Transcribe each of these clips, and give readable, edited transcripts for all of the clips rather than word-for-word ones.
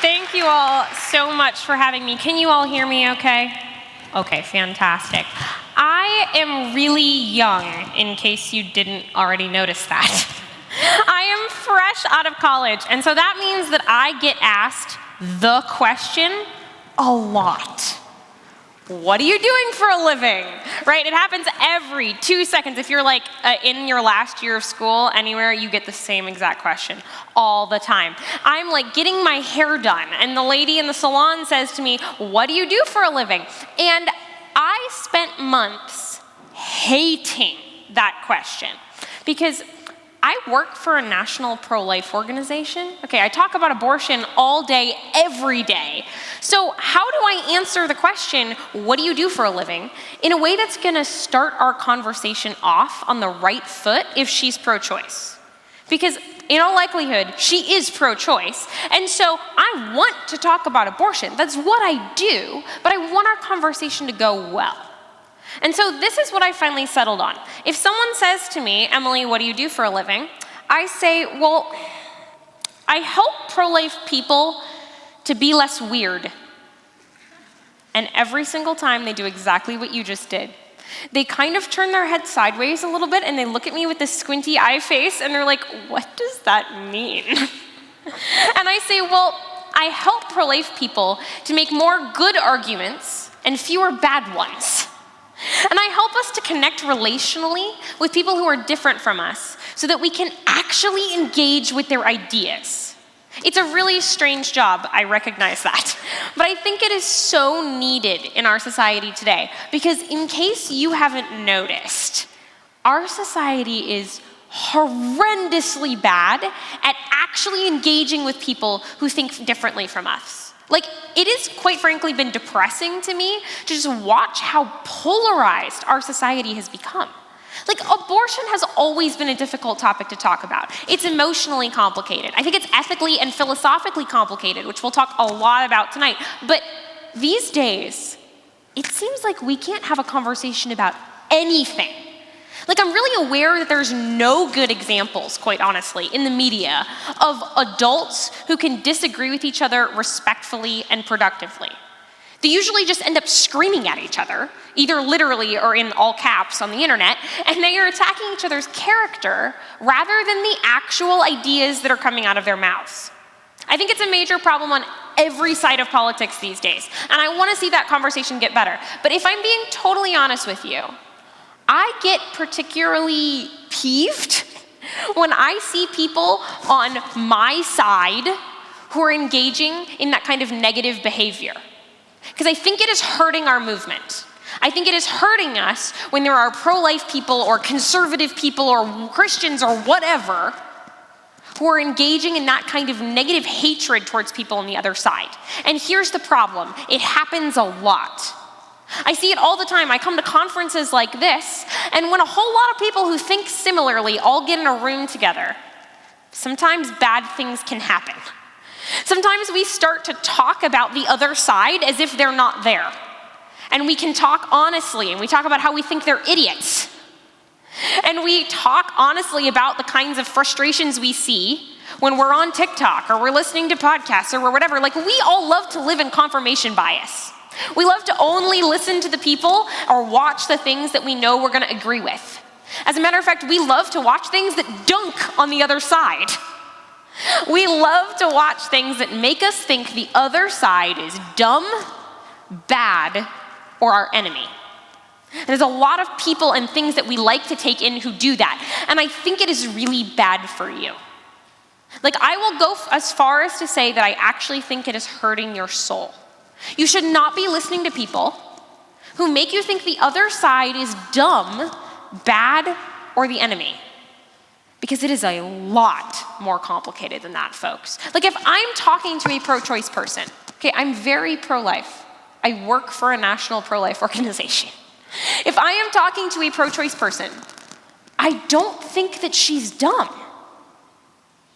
Thank you all so much for having me. Can you all hear me okay? Okay, fantastic. I am really young, in case you didn't already notice that. I am fresh out of college, and so that means that I get asked the question a lot. What are you doing for a living? Right? It happens every 2 seconds. If you're like in your last year of school, anywhere, you get the same exact question all the time. I'm like getting my hair done, and the lady in the salon says to me, what do you do for a living? And I spent months hating that question because I work for a national pro-life organization. Okay, I talk about abortion all day, every day. So how do I answer the question, what do you do for a living, in a way that's gonna start our conversation off on the right foot if she's pro-choice? Because in all likelihood, she is pro-choice. And so I want to talk about abortion. That's what I do, but I want our conversation to go well. And so this is what I finally settled on. If someone says to me, Emily, what do you do for a living? I say, well, I help pro-life people to be less weird. And every single time they do exactly what you just did. They kind of turn their head sideways a little bit and they look at me with this squinty eye face and they're like, what does that mean? And I say, well, I help pro-life people to make more good arguments and fewer bad ones. And I help us to connect relationally with people who are different from us so that we can actually engage with their ideas. It's a really strange job, I recognize that. But I think it is so needed in our society today because in case you haven't noticed, our society is horrendously bad at actually engaging with people who think differently from us. Like, it has quite frankly been depressing to me to just watch how polarized our society has become. Like, abortion has always been a difficult topic to talk about. It's emotionally complicated. I think it's ethically and philosophically complicated, which we'll talk a lot about tonight. But these days, it seems like we can't have a conversation about anything. Like, I'm really aware that there's no good examples, quite honestly, in the media of adults who can disagree with each other respectfully and productively. They usually just end up screaming at each other, either literally or in all caps on the internet, and they are attacking each other's character rather than the actual ideas that are coming out of their mouths. I think it's a major problem on every side of politics these days, and I want to see that conversation get better. But if I'm being totally honest with you, I get particularly peeved when I see people on my side who are engaging in that kind of negative behavior. Because I think it is hurting our movement. I think it is hurting us when there are pro-life people or conservative people or Christians or whatever who are engaging in that kind of negative hatred towards people on the other side. And here's the problem. It happens a lot. I see it all the time. I come to conferences like this, and when a whole lot of people who think similarly all get in a room together, sometimes bad things can happen. Sometimes we start to talk about the other side as if they're not there. And we can talk honestly, and we talk about how we think they're idiots. And we talk honestly about the kinds of frustrations we see when we're on TikTok, or we're listening to podcasts, or whatever. Like, we all love to live in confirmation bias. We love to only listen to the people or watch the things that we know we're gonna agree with. As a matter of fact, we love to watch things that dunk on the other side. We love to watch things that make us think the other side is dumb, bad, or our enemy. And there's a lot of people and things that we like to take in who do that. And I think it is really bad for you. Like, I will go as far as to say that I actually think it is hurting your soul. You should not be listening to people who make you think the other side is dumb, bad, or the enemy. Because it is a lot more complicated than that, folks. Like, if I'm talking to a pro-choice person, okay, I'm very pro-life. I work for a national pro-life organization. If I am talking to a pro-choice person, I don't think that she's dumb.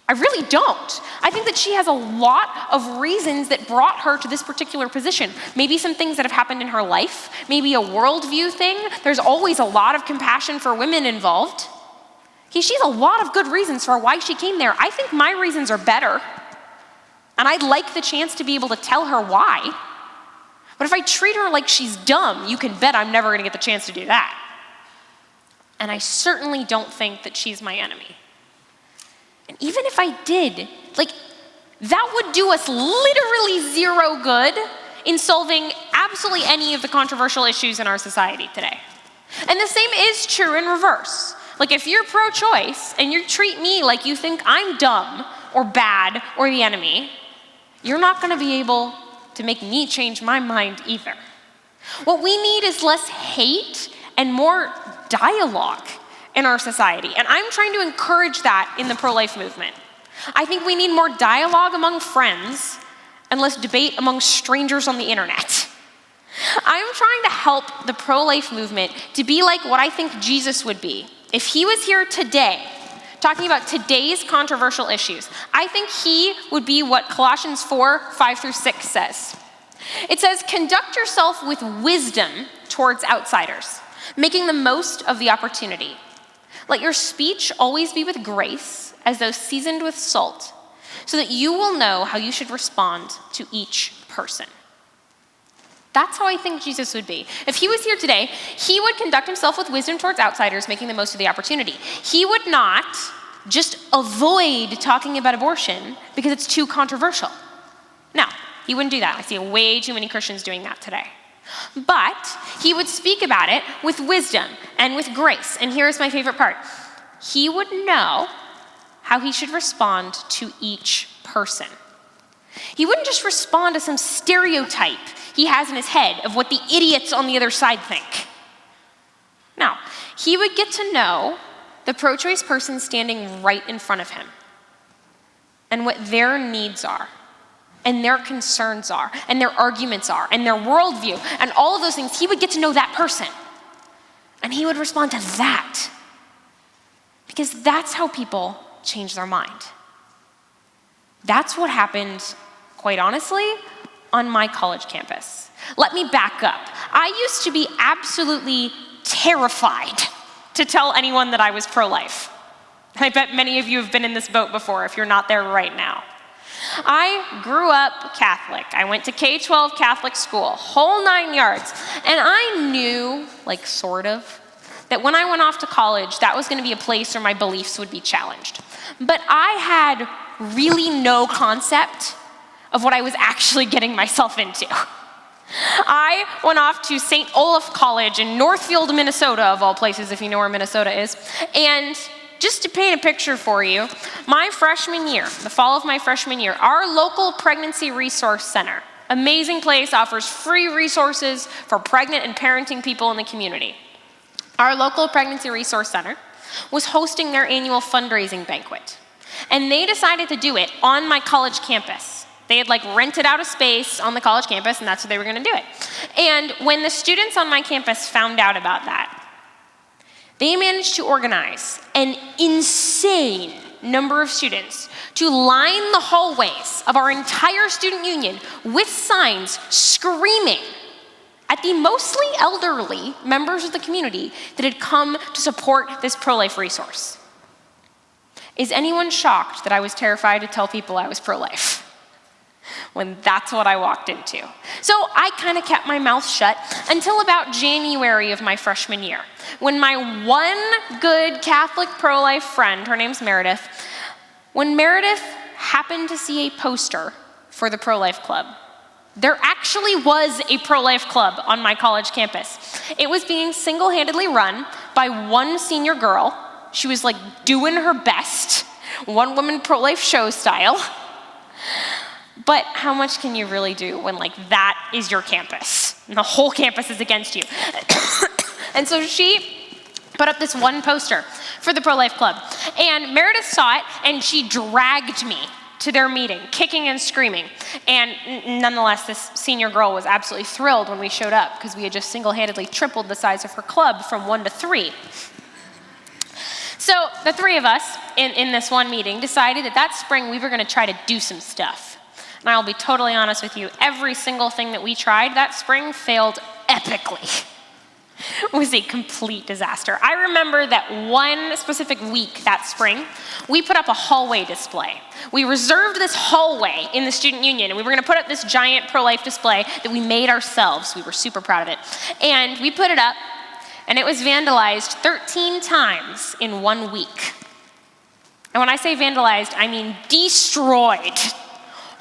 I really don't. I think that she has a lot of reasons that brought her to this particular position. Maybe some things that have happened in her life, maybe a worldview thing. There's always a lot of compassion for women involved. She has a lot of good reasons for why she came there. I think my reasons are better. And I'd like the chance to be able to tell her why. But if I treat her like she's dumb, you can bet I'm never going to get the chance to do that. And I certainly don't think that she's my enemy. And even if I did, that would do us literally zero good in solving absolutely any of the controversial issues in our society today. And the same is true in reverse. If you're pro-choice and you treat me like you think I'm dumb or bad or the enemy, you're not going to be able to make me change my mind either. What we need is less hate and more dialogue in our society. And I'm trying to encourage that in the pro-life movement. I think we need more dialogue among friends and less debate among strangers on the internet. I'm trying to help the pro-life movement to be like what I think Jesus would be. If he was here today, talking about today's controversial issues, I think he would be what Colossians 4:5-6 says. It says, conduct yourself with wisdom towards outsiders, making the most of the opportunity. Let your speech always be with grace, as though seasoned with salt, so that you will know how you should respond to each person. That's how I think Jesus would be. If he was here today, he would conduct himself with wisdom towards outsiders, making the most of the opportunity. He would not just avoid talking about abortion because it's too controversial. No, he wouldn't do that. I see way too many Christians doing that today. But he would speak about it with wisdom and with grace. And here's my favorite part. He would know how he should respond to each person. He wouldn't just respond to some stereotype he has in his head of what the idiots on the other side think. No, he would get to know the pro-choice person standing right in front of him and what their needs are and their concerns are and their arguments are and their worldview and all of those things. He would get to know that person and he would respond to that because that's how people change their mind. That's what happened, quite honestly, on my college campus. Let me back up. I used to be absolutely terrified to tell anyone that I was pro-life. I bet many of you have been in this boat before if you're not there right now. I grew up Catholic. I went to K-12 Catholic school, whole 9 yards. And I knew, sort of, that when I went off to college, that was going to be a place where my beliefs would be challenged. But I had really no concept of what I was actually getting myself into. I went off to St. Olaf College in Northfield, Minnesota, of all places, if you know where Minnesota is. And just to paint a picture for you, my freshman year, the fall of my freshman year, our local pregnancy resource center, amazing place, offers free resources for pregnant and parenting people in the community. Our local pregnancy resource center was hosting their annual fundraising banquet. And they decided to do it on my college campus. They had rented out a space on the college campus, and that's where they were going to do it. And when the students on my campus found out about that, they managed to organize an insane number of students to line the hallways of our entire student union with signs screaming at the mostly elderly members of the community that had come to support this pro-life resource. Is anyone shocked that I was terrified to tell people I was pro-life when that's what I walked into? So I kind of kept my mouth shut until about January of my freshman year, when my one good Catholic pro-life friend, her name's Meredith, when Meredith happened to see a poster for the pro-life club. There actually was a pro-life club on my college campus. It was being single-handedly run by one senior girl. She was doing her best, one woman pro-life show style. But how much can you really do when that is your campus and the whole campus is against you? And so she put up this one poster for the pro-life club. And Meredith saw it and she dragged me to their meeting, kicking and screaming. And nonetheless, this senior girl was absolutely thrilled when we showed up because we had just single-handedly tripled the size of her club from 1 to 3. So the three of us in this one meeting decided that spring we were going to try to do some stuff. And I'll be totally honest with you, every single thing that we tried that spring failed epically. was a complete disaster. I remember that one specific week that spring, we put up a hallway display. We reserved this hallway in the student union, and we were gonna put up this giant pro-life display that we made ourselves. We were super proud of it. And we put it up, and it was vandalized 13 times in 1 week. And when I say vandalized, I mean destroyed.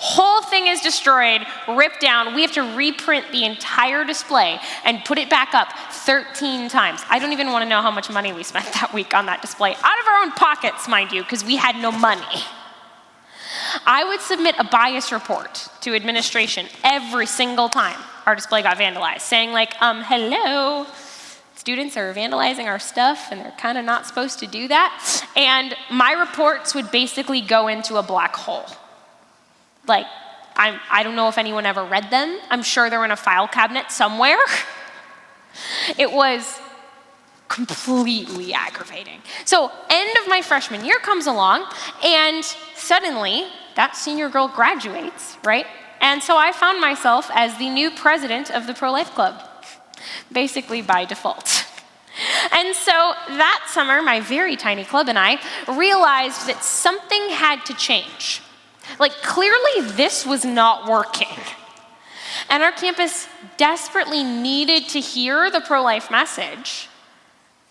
Whole thing is destroyed, ripped down. We have to reprint the entire display and put it back up 13 times. I don't even want to know how much money we spent that week on that display. Out of our own pockets, mind you, because we had no money. I would submit a bias report to administration every single time our display got vandalized, saying like, hello, students are vandalizing our stuff and they're kind of not supposed to do that. And my reports would basically go into a black hole. Like, I don't know if anyone ever read them. I'm sure they're in a file cabinet somewhere. It was completely aggravating. So end of my freshman year comes along, and suddenly that senior girl graduates, right? And so I found myself as the new president of the Pro-Life Club, basically by default. And so that summer, my very tiny club and I realized that something had to change. Like, clearly this was not working. And our campus desperately needed to hear the pro-life message,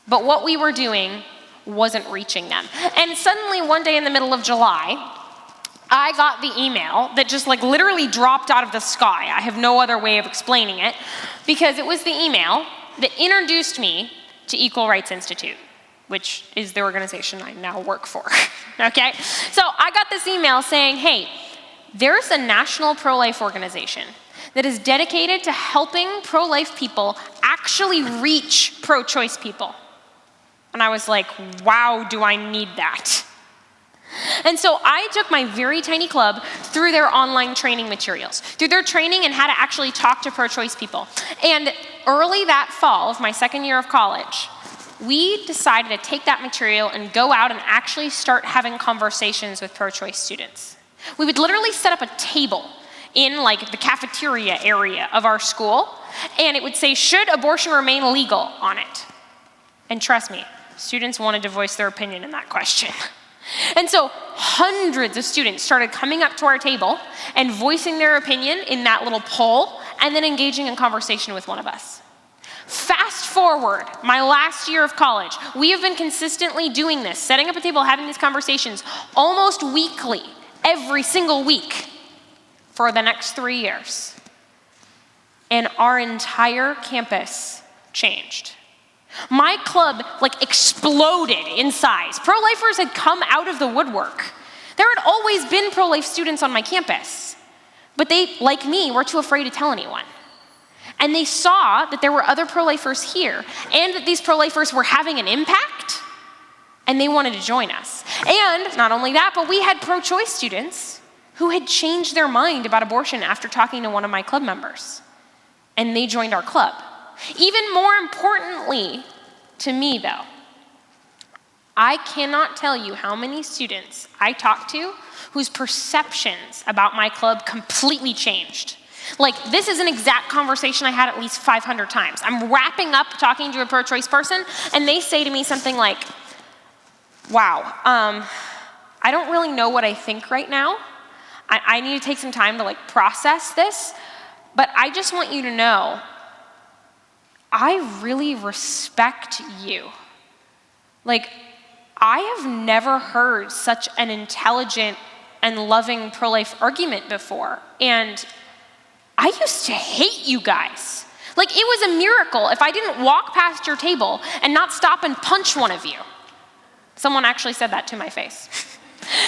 but what we were doing wasn't reaching them. And suddenly one day in the middle of July, I got the email that just like literally dropped out of the sky. I have no other way of explaining it, because it was the email that introduced me to Equal Rights Institute, which is the organization I now work for, okay? So I got this email saying, hey, there's a national pro-life organization that is dedicated to helping pro-life people actually reach pro-choice people. And I was like, wow, do I need that? And so I took my very tiny club through their online training materials, through their training and how to actually talk to pro-choice people. And early that fall of my second year of college, we decided to take that material and go out and actually start having conversations with pro-choice students. We would literally set up a table in like the cafeteria area of our school, and it would say, should abortion remain legal on it? And trust me, students wanted to voice their opinion in that question. And so hundreds of students started coming up to our table and voicing their opinion in that little poll, and then engaging in conversation with one of us. Fast forward, my last year of college, we have been consistently doing this, setting up a table, having these conversations almost weekly, every single week for the next 3 years. And our entire campus changed. My club like exploded in size. Pro-lifers had come out of the woodwork. There had always been pro-life students on my campus, but they, like me, were too afraid to tell anyone. And they saw that there were other pro-lifers here, and that these pro-lifers were having an impact, and they wanted to join us. And not only that, but we had pro-choice students who had changed their mind about abortion after talking to one of my club members, and they joined our club. Even more importantly to me, though, I cannot tell you how many students I talked to whose perceptions about my club completely changed. Like, this is an exact conversation I had at least 500 times. I'm wrapping up talking to a pro-choice person, and they say to me something like, wow, I don't really know what I think right now. I need to take some time to like process this, but I just want you to know, I really respect you. Like, I have never heard such an intelligent and loving pro-life argument before, and I used to hate you guys. Like, it was a miracle if I didn't walk past your table and not stop and punch one of you. Someone actually said that to my face.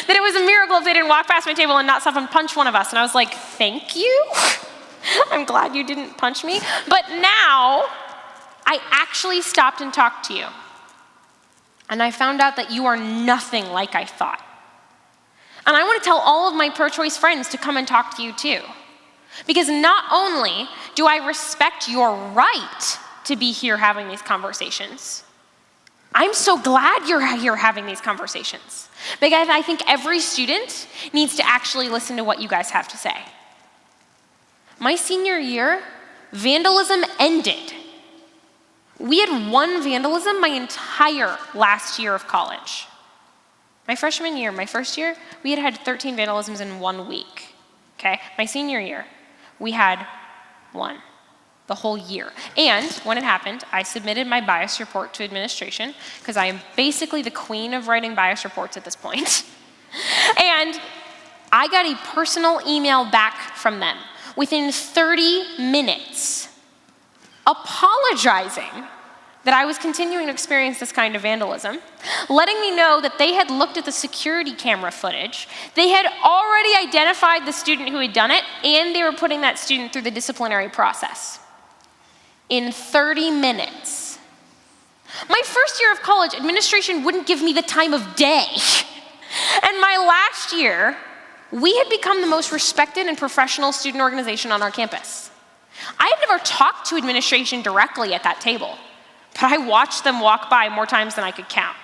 That it was a miracle if they didn't walk past my table and not stop and punch one of us. And I was like, thank you. I'm glad you didn't punch me. But now, I actually stopped and talked to you. And I found out that you are nothing like I thought. And I want to tell all of my pro-choice friends to come and talk to you too. Because not only do I respect your right to be here having these conversations, I'm so glad you're here having these conversations. Because I think every student needs to actually listen to what you guys have to say. My senior year, vandalism ended. We had one vandalism my entire last year of college. My freshman year, my first year, we had 13 vandalisms in 1 week, okay? My senior year, we had one the whole year. And when it happened, I submitted my bias report to administration, because I am basically the queen of writing bias reports at this point. And I got a personal email back from them within 30 minutes apologizing that I was continuing to experience this kind of vandalism, letting me know that they had looked at the security camera footage, they had already identified the student who had done it, and they were putting that student through the disciplinary process. In 30 minutes. My first year of college, administration wouldn't give me the time of day. And my last year, we had become the most respected and professional student organization on our campus. I had never talked to administration directly at that table, but I watched them walk by more times than I could count.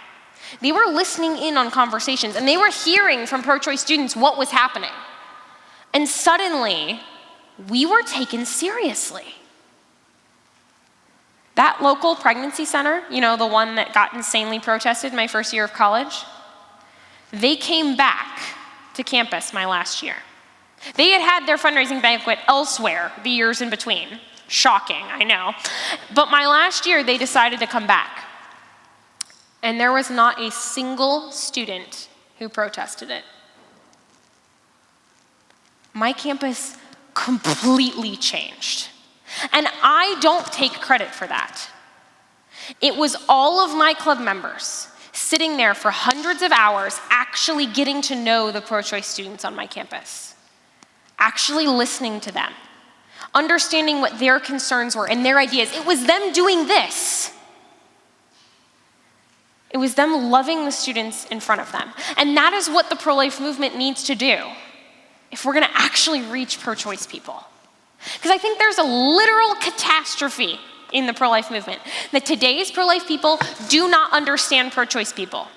They were listening in on conversations, and they were hearing from pro-choice students what was happening. And suddenly, we were taken seriously. That local pregnancy center, you know, the one that got insanely protested my first year of college, they came back to campus my last year. They had had their fundraising banquet elsewhere the years in between. Shocking, I know. But my last year, they decided to come back. And there was not a single student who protested it. My campus completely changed. And I don't take credit for that. It was all of my club members sitting there for hundreds of hours, actually getting to know the pro-choice students on my campus, actually listening to them, understanding what their concerns were and their ideas. It was them doing this. It was them loving the students in front of them. And that is what the pro-life movement needs to do if we're gonna actually reach pro-choice people. Because I think there's a literal catastrophe in the pro-life movement, that today's pro-life people do not understand pro-choice people.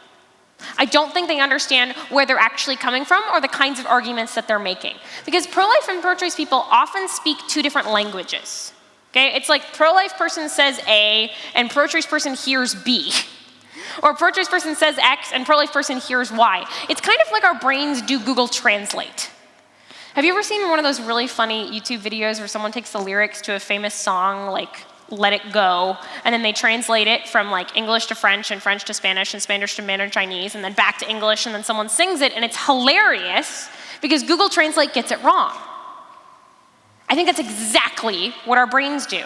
I don't think they understand where they're actually coming from or the kinds of arguments that they're making. Because pro-life and pro-choice people often speak two different languages. Okay? It's like pro-life person says A and pro-choice person hears B. Or pro-choice person says X and pro-life person hears Y. It's kind of like our brains do Google Translate. Have you ever seen one of those really funny YouTube videos where someone takes the lyrics to a famous song like Let It Go, and then they translate it from like English to French and French to Spanish and Spanish to Mandarin Chinese and then back to English, and then someone sings it, and it's hilarious because Google Translate gets it wrong. I think that's exactly what our brains do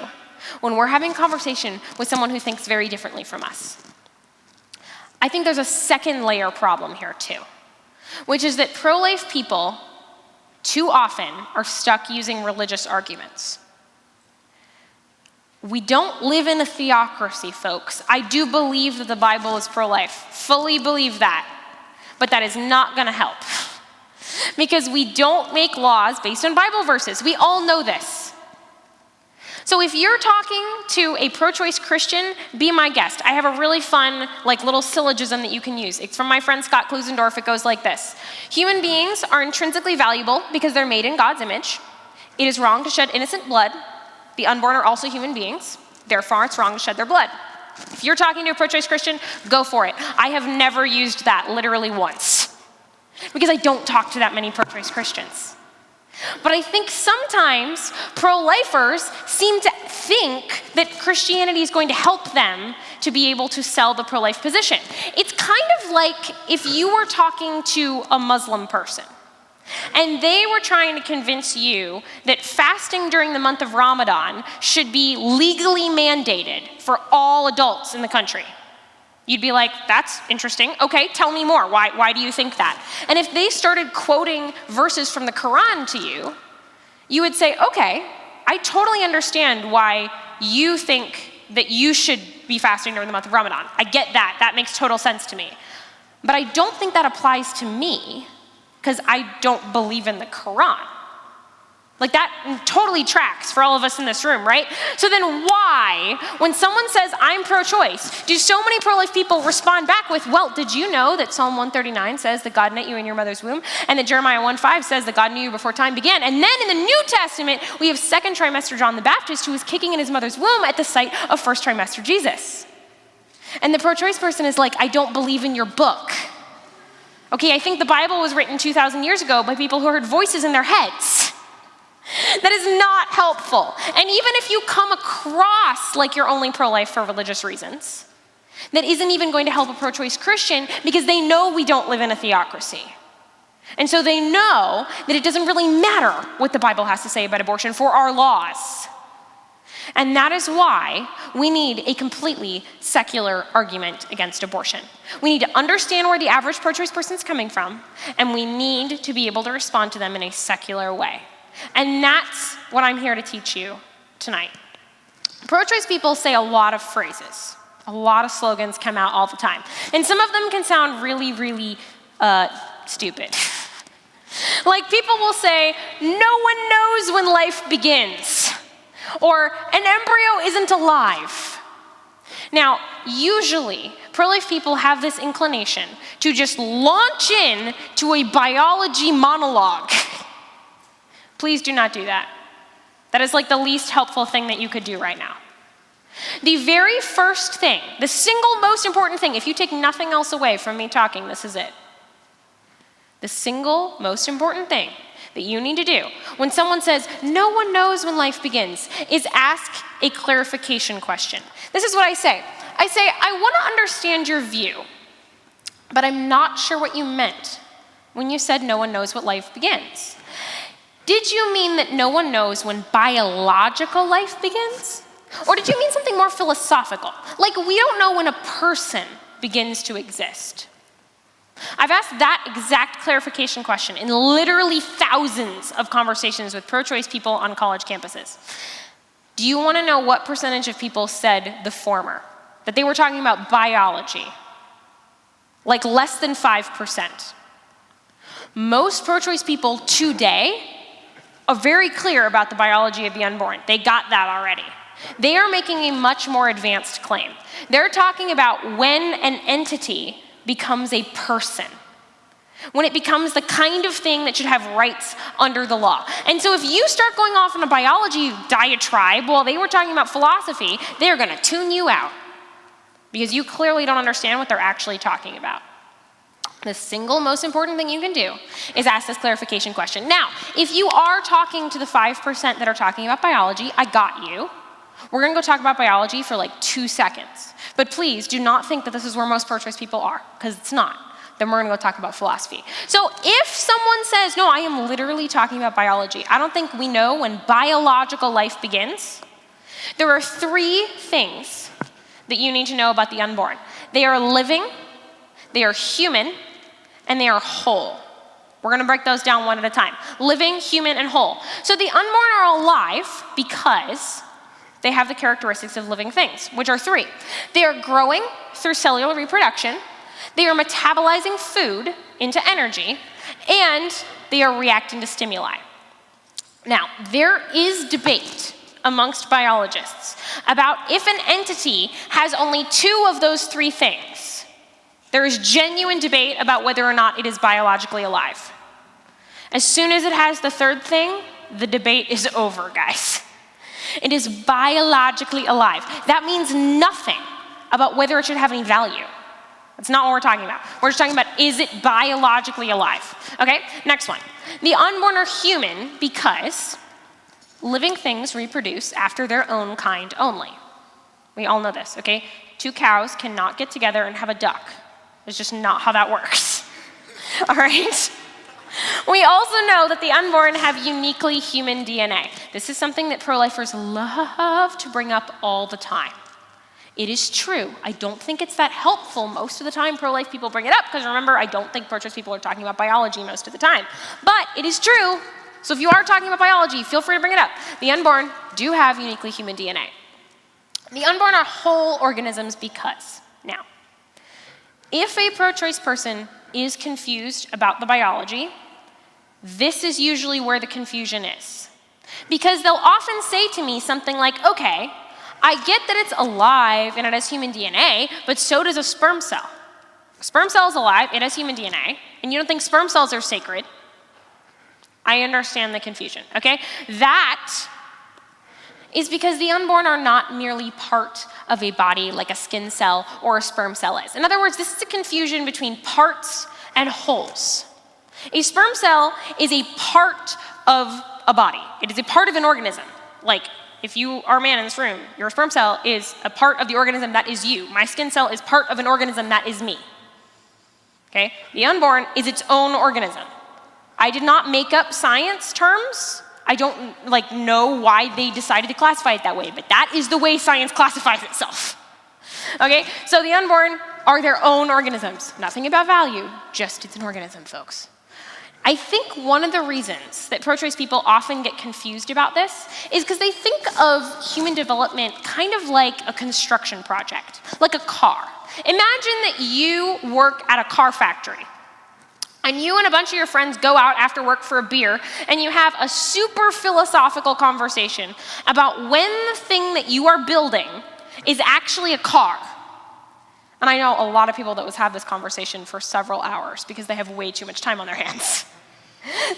when we're having a conversation with someone who thinks very differently from us. I think there's a second layer problem here too, which is that pro-life people too often are stuck using religious arguments. We don't live in a theocracy, folks. I do believe that the Bible is pro-life, fully believe that, but that is not gonna help. Because we don't make laws based on Bible verses. We all know this. So if you're talking to a pro-choice Christian, be my guest. I have a really fun little syllogism that you can use. It's from my friend Scott Klusendorf. It goes like this. Human beings are intrinsically valuable because they're made in God's image. It is wrong to shed innocent blood. The unborn are also human beings. Therefore, it's wrong to shed their blood. If you're talking to a pro-choice Christian, go for it. I have never used that literally once because I don't talk to that many pro-choice Christians. But I think sometimes pro-lifers seem to think that Christianity is going to help them to be able to sell the pro-life position. It's kind of like if you were talking to a Muslim person and they were trying to convince you that fasting during the month of Ramadan should be legally mandated for all adults in the country. You'd be like, that's interesting. Okay, tell me more. Why do you think that? And if they started quoting verses from the Quran to you, you would say, okay, I totally understand why you think that you should be fasting during the month of Ramadan. I get that. That makes total sense to me. But I don't think that applies to me because I don't believe in the Quran. Like that totally tracks for all of us in this room, right? So then why, when someone says, I'm pro-choice, do so many pro-life people respond back with, well, did you know that Psalm 139 says that God knit you in your mother's womb, and that Jeremiah 1:5 says that God knew you before time began? And then in the New Testament, we have second trimester John the Baptist, who was kicking in his mother's womb at the sight of first trimester Jesus. And the pro-choice person is like, I don't believe in your book. Okay, I think the Bible was written 2,000 years ago by people who heard voices in their heads. That is not helpful. And even if you come across like you're only pro-life for religious reasons, that isn't even going to help a pro-choice Christian, because they know we don't live in a theocracy. And so they know that it doesn't really matter what the Bible has to say about abortion for our laws. And that is why we need a completely secular argument against abortion. We need to understand where the average pro-choice person is coming from, and we need to be able to respond to them in a secular way. And that's what I'm here to teach you tonight. Pro-choice people say a lot of phrases. A lot of slogans come out all the time. And some of them can sound really, really stupid. Like people will say, no one knows when life begins. Or an embryo isn't alive. Now, usually, pro-life people have this inclination to just launch in to a biology monologue. Please do not do that. That is like the least helpful thing that you could do right now. The very first thing, the single most important thing, if you take nothing else away from me talking, this is it. The single most important thing that you need to do when someone says, no one knows when life begins, is ask a clarification question. This is what I say. I say, I want to understand your view, but I'm not sure what you meant when you said no one knows what life begins. Did you mean that no one knows when biological life begins? Or did you mean something more philosophical? Like we don't know when a person begins to exist. I've asked that exact clarification question in literally thousands of conversations with pro-choice people on college campuses. Do you want to know what percentage of people said the former? That they were talking about biology. Like less than 5%. Most pro-choice people today are very clear about the biology of the unborn. They got that already. They are making a much more advanced claim. They're talking about when an entity becomes a person, when it becomes the kind of thing that should have rights under the law. And so if you start going off on a biology diatribe while they were talking about philosophy, they're going to tune you out because you clearly don't understand what they're actually talking about. The single most important thing you can do is ask this clarification question. Now, if you are talking to the 5% that are talking about biology, I got you. We're going to go talk about biology for like 2 seconds. But please do not think that this is where most pro-choice people are, because it's not. Then we're going to go talk about philosophy. So if someone says, no, I am literally talking about biology, I don't think we know when biological life begins. There are 3 things that you need to know about the unborn. They are living, they are human, and they are whole. We're going to break those down one at a time. Living, human, and whole. So the unborn are alive because they have the characteristics of living things, which are 3. They are growing through cellular reproduction, they are metabolizing food into energy, and they are reacting to stimuli. Now, there is debate amongst biologists about if an entity has only 2 of those 3 things. There is genuine debate about whether or not it is biologically alive. As soon as it has the 3rd thing, the debate is over, guys. It is biologically alive. That means nothing about whether it should have any value. That's not what we're talking about. We're just talking about, is it biologically alive? Okay, next one. The unborn are human because living things reproduce after their own kind only. We all know this, okay? 2 cows cannot get together and have a duck. It's just not how that works. All right? We also know that the unborn have uniquely human DNA. This is something that pro-lifers love to bring up all the time. It is true. I don't think it's that helpful most of the time pro-life people bring it up, because remember, I don't think pro-choice people are talking about biology most of the time. But it is true. So if you are talking about biology, feel free to bring it up. The unborn do have uniquely human DNA. The unborn are whole organisms because, now, if a pro-choice person is confused about the biology, this is usually where the confusion is. Because they'll often say to me something like, okay, I get that it's alive and it has human DNA, but so does a sperm cell. A sperm cell is alive, it has human DNA, and you don't think sperm cells are sacred. I understand the confusion, okay? That is because the unborn are not merely part of a body like a skin cell or a sperm cell is. In other words, this is a confusion between parts and wholes. A sperm cell is a part of a body. It is a part of an organism. Like, if you are a man in this room, your sperm cell is a part of the organism that is you. My skin cell is part of an organism that is me. Okay? The unborn is its own organism. I did not make up science terms. I don't know why they decided to classify it that way, but that is the way science classifies itself. Okay? So the unborn are their own organisms. Nothing about value, just it's an organism, folks. I think one of the reasons that pro-choice people often get confused about this is because they think of human development kind of like a construction project, like a car. Imagine that you work at a car factory, and you and a bunch of your friends go out after work for a beer, and you have a super philosophical conversation about when the thing that you are building is actually a car. And I know a lot of people that would have this conversation for several hours because they have way too much time on their hands.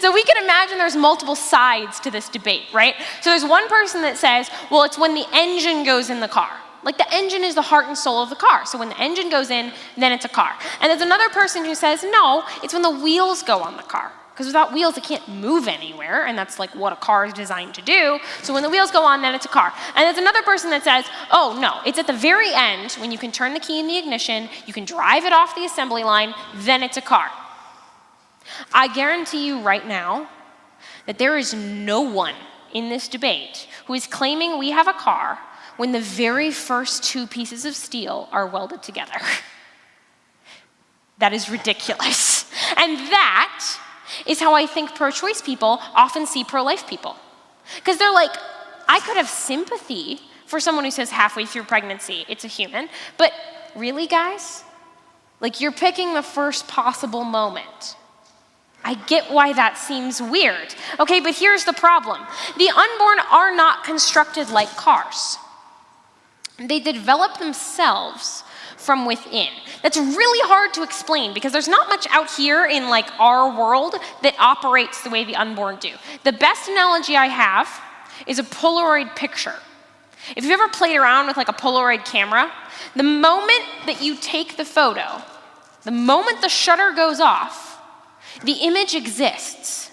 So we can imagine there's multiple sides to this debate, right? So there's one person that says, well, it's when the engine goes in the car. Like the engine is the heart and soul of the car. So when the engine goes in, then it's a car. And there's another person who says, no, it's when the wheels go on the car. Because without wheels, it can't move anywhere, and that's like what a car is designed to do. So when the wheels go on, then it's a car. And there's another person that says, oh no, it's at the very end when you can turn the key in the ignition, you can drive it off the assembly line, then it's a car. I guarantee you right now that there is no one in this debate who is claiming we have a car when the very first two pieces of steel are welded together. That is ridiculous. And that is how I think pro-choice people often see pro-life people. Because they're like, I could have sympathy for someone who says halfway through pregnancy, it's a human, but really, guys? Like, you're picking the first possible moment. I get why that seems weird. Okay, but here's the problem. The unborn are not constructed like cars. They develop themselves from within. That's really hard to explain because there's not much out here in like our world that operates the way the unborn do. The best analogy I have is a Polaroid picture. If you've ever played around with like a Polaroid camera, the moment that you take the photo, the moment the shutter goes off, the image exists.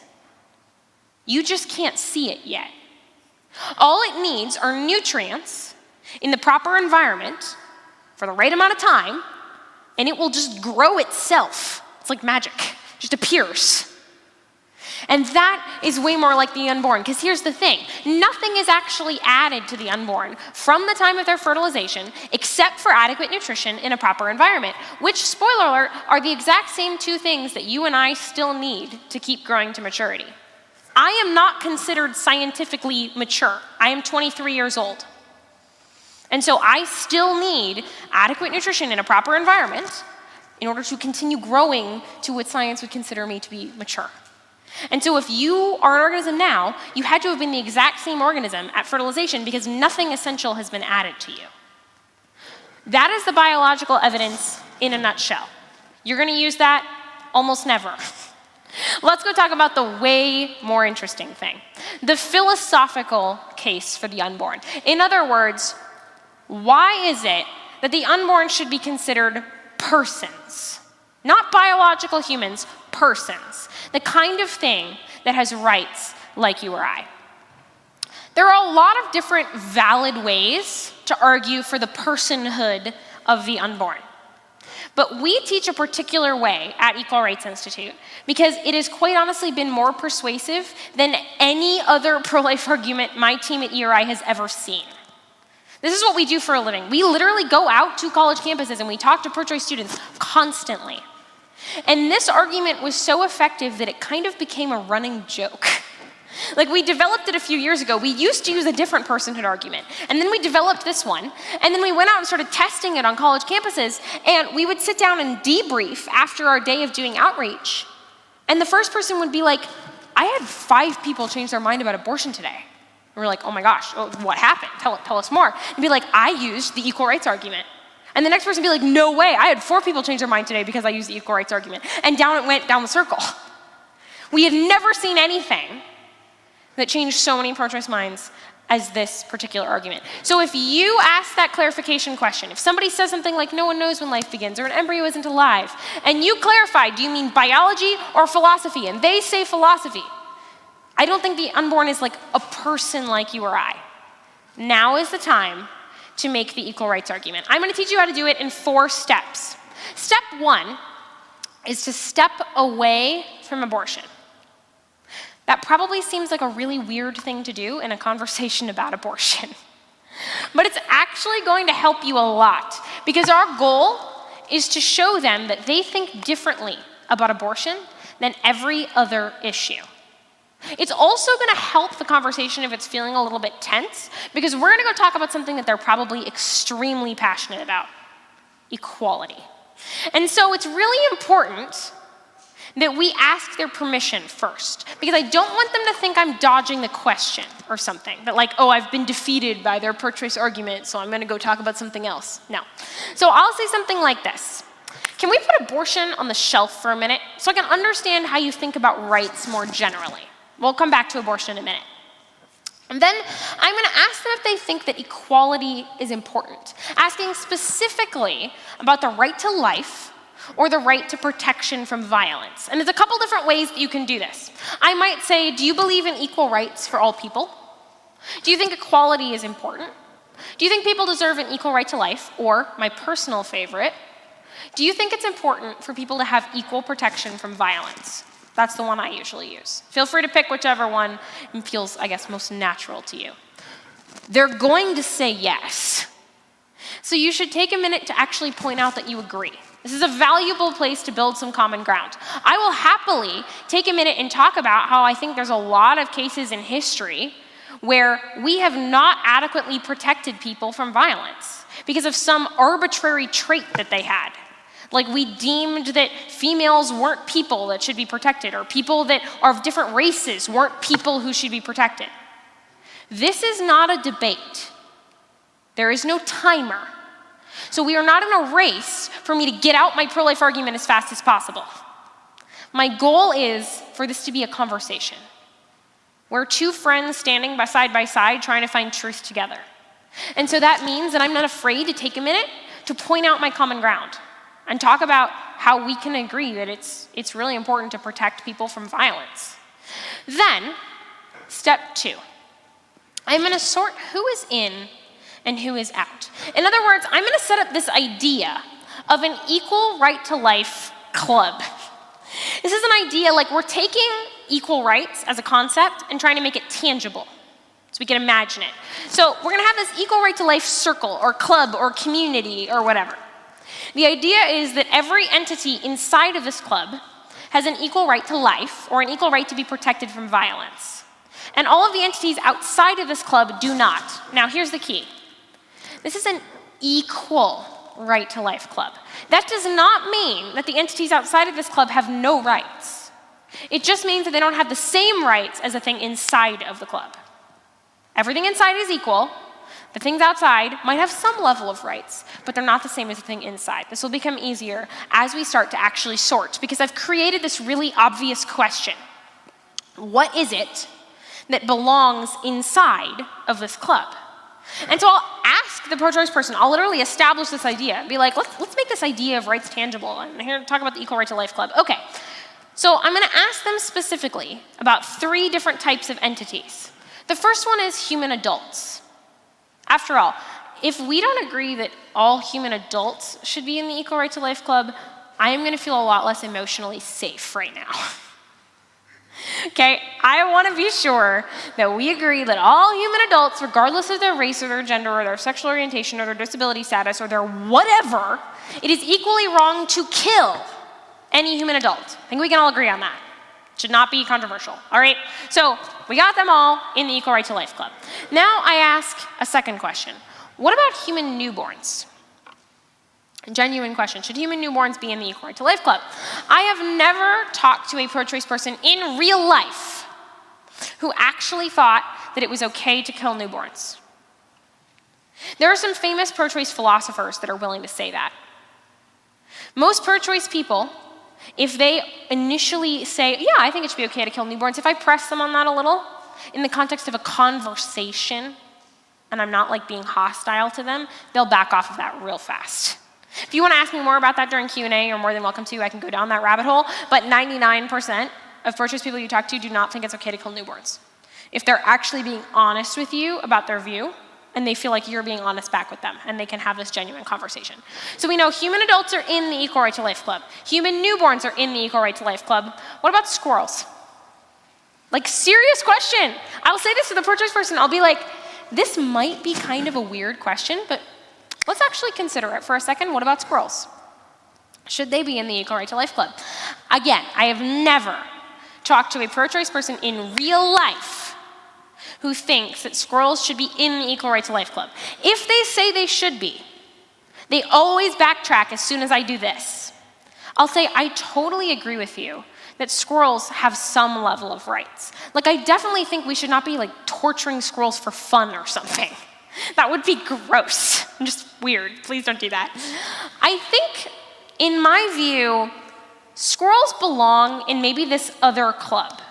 You just can't see it yet. All it needs are nutrients in the proper environment for the right amount of time, and it will just grow itself. It's like magic, it just appears. And that is way more like the unborn, because here's the thing. Nothing is actually added to the unborn from the time of their fertilization except for adequate nutrition in a proper environment, which, spoiler alert, are the exact same two things that you and I still need to keep growing to maturity. I am not considered scientifically mature. I am 23 years old. And so I still need adequate nutrition in a proper environment in order to continue growing to what science would consider me to be mature. And so if you are an organism now, you had to have been the exact same organism at fertilization because nothing essential has been added to you. That is the biological evidence in a nutshell. You're going to use that? Almost never. Let's go talk about the way more interesting thing, the philosophical case for the unborn. In other words, why is it that the unborn should be considered persons? Not biological humans, persons. The kind of thing that has rights like you or I. There are a lot of different valid ways to argue for the personhood of the unborn. But we teach a particular way at Equal Rights Institute because it has quite honestly been more persuasive than any other pro-life argument my team at ERI has ever seen. This is what we do for a living. We literally go out to college campuses and we talk to pro-choice students constantly. And this argument was so effective that it kind of became a running joke. Like, we developed it a few years ago. We used to use a different personhood argument, and then we developed this one, and then we went out and started testing it on college campuses, and we would sit down and debrief after our day of doing outreach. And the first person would be like, I had 5 people change their mind about abortion today. And we're like, oh my gosh, what happened? Tell us more. And be like, I used the equal rights argument. And the next person would be like, no way, I had 4 people change their mind today because I used the equal rights argument. And down it went down the circle. We have never seen anything that changed so many pro-choice minds as this particular argument. So if you ask that clarification question, if somebody says something like no one knows when life begins or an embryo isn't alive, and you clarify, do you mean biology or philosophy? And they say philosophy. I don't think the unborn is like a person like you or I. Now is the time to make the equal rights argument. I'm going to teach you how to do it in 4 steps. Step 1 is to step away from abortion. That probably seems like a really weird thing to do in a conversation about abortion. But it's actually going to help you a lot, because our goal is to show them that they think differently about abortion than every other issue. It's also going to help the conversation if it's feeling a little bit tense, because we're going to go talk about something that they're probably extremely passionate about: equality. And so it's really important that we ask their permission first, because I don't want them to think I'm dodging the question or something, that like, oh, I've been defeated by their pro-choice argument, so I'm going to go talk about something else. No. So I'll say something like this: can we put abortion on the shelf for a minute so I can understand how you think about rights more generally? We'll come back to abortion in a minute. And then I'm going to ask them if they think that equality is important, asking specifically about the right to life or the right to protection from violence. And there's a couple different ways that you can do this. I might say, do you believe in equal rights for all people? Do you think equality is important? Do you think people deserve an equal right to life? Or, my personal favorite, do you think it's important for people to have equal protection from violence? That's the one I usually use. Feel free to pick whichever one feels, I guess, most natural to you. They're going to say yes. So you should take a minute to actually point out that you agree. This is a valuable place to build some common ground. I will happily take a minute and talk about how I think there's a lot of cases in history where we have not adequately protected people from violence because of some arbitrary trait that they had. Like, we deemed that females weren't people that should be protected, or people that are of different races weren't people who should be protected. This is not a debate. There is no timer. So we are not in a race for me to get out my pro-life argument as fast as possible. My goal is for this to be a conversation. We're 2 friends standing side by side trying to find truth together. And so that means that I'm not afraid to take a minute to point out my common ground and talk about how we can agree that it's really important to protect people from violence. Then, step 2. I'm going to sort who is in and who is out. In other words, I'm going to set up this idea of an equal right to life club. This is an idea like we're taking equal rights as a concept and trying to make it tangible so we can imagine it. So we're going to have this equal right to life circle or club or community or whatever. The idea is that every entity inside of this club has an equal right to life or an equal right to be protected from violence. And all of the entities outside of this club do not. Now, here's the key. This is an equal right to life club. That does not mean that the entities outside of this club have no rights. It just means that they don't have the same rights as the thing inside of the club. Everything inside is equal. The things outside might have some level of rights, but they're not the same as the thing inside. This will become easier as we start to actually sort, because I've created this really obvious question. What is it that belongs inside of this club? And so I'll ask the pro-choice person, I'll literally establish this idea, be like, let's make this idea of rights tangible. And here to talk about the Equal Right to Life Club. Okay, so I'm going to ask them specifically about 3 different types of entities. The first one is human adults. After all, if we don't agree that all human adults should be in the Equal Right to Life Club, I am going to feel a lot less emotionally safe right now. Okay, I want to be sure that we agree that all human adults, regardless of their race or their gender or their sexual orientation or their disability status or their whatever, it is equally wrong to kill any human adult. I think we can all agree on that. Should not be controversial, all right? So we got them all in the Equal Right to Life Club. Now I ask a second question. What about human newborns? A genuine question. Should human newborns be in the Equal Right to Life Club? I have never talked to a pro-choice person in real life who actually thought that it was okay to kill newborns. There are some famous pro-choice philosophers that are willing to say that. Most pro-choice people, if they initially say, yeah, I think it should be okay to kill newborns, if I press them on that a little, in the context of a conversation, and I'm not like being hostile to them, they'll back off of that real fast. If you want to ask me more about that during Q&A, you're more than welcome to. I can go down that rabbit hole, but 99% of pro-choice people you talk to do not think it's okay to kill newborns. If they're actually being honest with you about their view, and they feel like you're being honest back with them, and they can have this genuine conversation. So we know human adults are in the Equal Right to Life Club. Human newborns are in the Equal Right to Life Club. What about squirrels? Like, serious question. I'll say this to the pro-choice person. I'll be like, this might be kind of a weird question, but let's actually consider it for a second. What about squirrels? Should they be in the Equal Right to Life Club? Again, I have never talked to a pro-choice person in real life who thinks that squirrels should be in the Equal Right to Life Club. If they say they should be, they always backtrack as soon as I do this. I'll say, I totally agree with you that squirrels have some level of rights. Like, I definitely think we should not be like torturing squirrels for fun or something. That would be gross, just weird. Please don't do that. I think, in my view, squirrels belong in maybe this other club.